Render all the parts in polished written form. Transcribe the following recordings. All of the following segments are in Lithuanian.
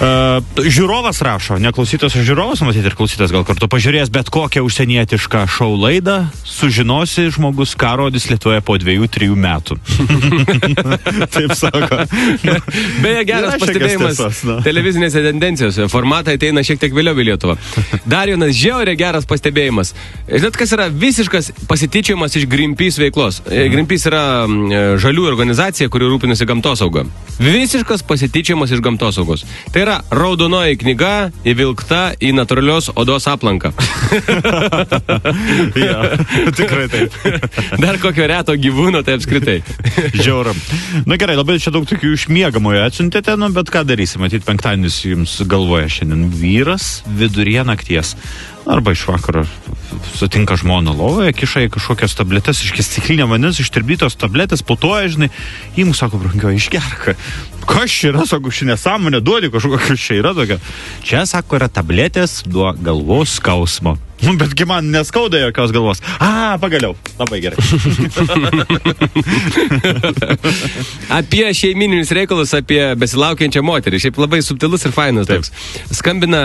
Žiūrovas rašo, ne klausytas, o žiūrovas, matyti ir klausytas gal kartu pažiūrėjęs bet kokią užsienietišką šou laidą, sužinosi žmogus, ką rodys Lietuvoje po 2-3 metų. Taip sako. Beje, geras pastebėjimas televizinėse tendencijose. Formatai ateina šiek tiek vėliau į Lietuvą. Dar vienas žiauriai geras pastebėjimas. Žinot, kas yra visiškas pasityčiojimas iš Greenpeace veiklos? Greenpeace yra žalių organizacija, kuri rūpinasi gamtosaugą. Visiškas pasityčiojimas iš gamtosaugos. Tai yra raudonoji knyga įvilkta į natūralios odos aplanką. Ja, tikrai taip. Dar kokio reto gyvūno, tai apskritai. Žiauram. Na gerai, labai čia daug tokių išmiegamojo atsiuntėte, bet ką darysi, matyt, penktadienis jums galvoja šiandien vyras viduryje nakties. Arba iš vakaro sutinka žmoną lovoje, kiša į kažkokias tabletes, iškės stiklinė vandens, ištirpdytos tabletės, putoja, žinai, įmus sako, brangio, išgerk. Kas čia yra, sako, ši nesąmonė, duodi kažkokia čia yra tokia. Čia, sako, yra tabletės duo galvos skausmo. Betgi man neskauda jokios galvos. Pagaliau. Labai gerai. Apie šeimyninius reikalus, apie besilaukiančią moterį. Šiaip labai subtilus ir fainas toks. Skambina,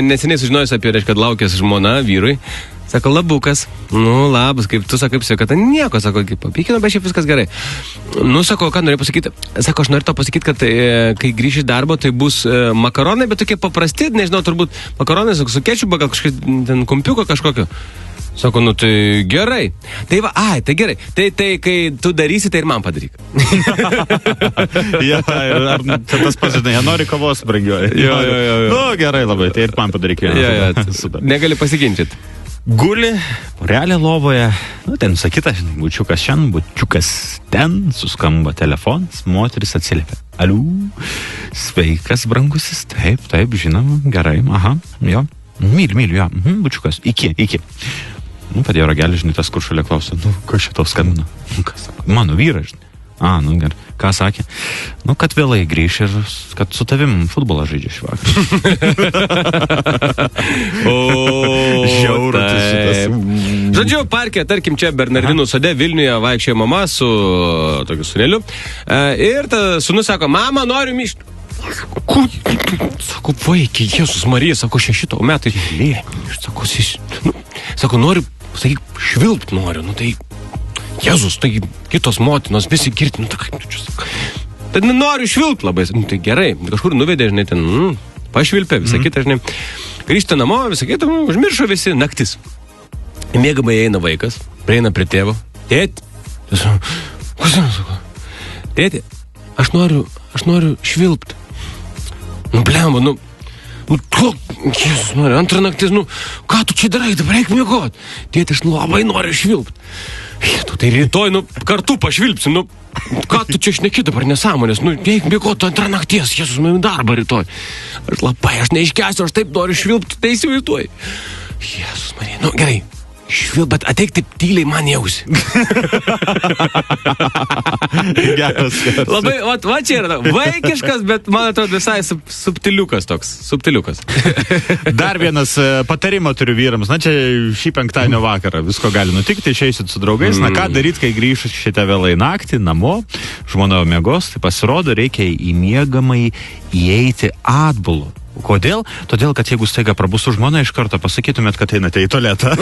neseniai sužinojus apie, reiškia, kad laukės žmona vyrui. Sako, labukas. Nu, labas, kaip tu sakai, kad nieko, sako, papykino, bet šiaip viskas gerai. Nu, sako, ką norėjau pasakyti? Sako, aš noriu to pasakyti, kad kai grįši iš darbo, tai bus makaronai, bet tokie paprasti, nežinau, turbūt makaronai su kečiupu, gal kažkaip ten kumpiuko kažkokio. Sako, nu tai gerai. Tai va, tai gerai. Tai kai tu darysi, tai ir man padaryk. Ja, ar čia tas pasidai, nori kavos, brangioji. Jo. Nu, gerai labai, tai ir man padaryk. Ja, negali pasiginčyti. Guli, porelė lovoje, ten sakyta, bučiukas šiandien, bučiukas ten, suskamba telefonas, moteris atsiliepia. Aliu, sveikas, brangusis, taip, žinoma, gerai, jo, myliu, jo, bučiukas, iki. Nu, padėjo ragelį, žinai, tas, kur šalia klausia, kas šito skambina? Kas sako? Mano vyras, žinai. Gerai. Ką sakė? Kad vėlai grįš ir kad su tavim futbolą žaidžia šį vakarą. Žiaurutis šitas. Žodžiu, parke, tarkim, čia Bernardinų sode Vilniuje vaikščiojo mama su tokiu sūneliu. Ir ta sūnus sako, mama, noriu mišti. Sako, vaikai, Jėzus Marija, sako, 6 metai. Sako, noriu, sakyk, švilpt noriu, tai Jėzus, tai kitos motinos, visi girti, tai kaip tu čia sakai. Tai noriu švilpt labai, tai gerai, kažkur nuvedė, žinai, ten, pašvilpė, visą kitą, žinai. Grįžta namo, visą kitą, užmiršo visi, naktis. Mėgamai eina vaikas, prieina prie tėvo. Tėti, tėti, aš noriu švilpt. Blemba, Jėzus, noriu, antrą naktis, ką tu čia darai, dabar reik mėgot. Tėti, aš labai noriu švilpt. Tai rytoj, kartu pašvilpsim, ką tu čia šneki dabar nesąmonės, eik mėgot antrą nakties, Jėzus, man darbą rytoj. Aš neiškęsiu, aš taip noriu švilpt, tai įsivaizduoju. Jėzus, Marija, gerai. Švilp, bet ateik taip tyliai man jausi. Geras. Labai, va čia yra vaikiškas, bet man atrodo visai subtiliukas toks, subtiliukas. Dar vienas patarimą turiu vyrams. Čia šį penktadienio vakarą visko gali nutikti, išeisit su draugais. Ką daryti, kai grįžusite vėlai naktį namo, žmona miegos, tai pasirodo, reikia į miegamąjį įeiti atbulu. Kodėl? Todėl, kad jeigu staiga prabustų žmona, iš karto pasakytumėt, kad einate į tualetą.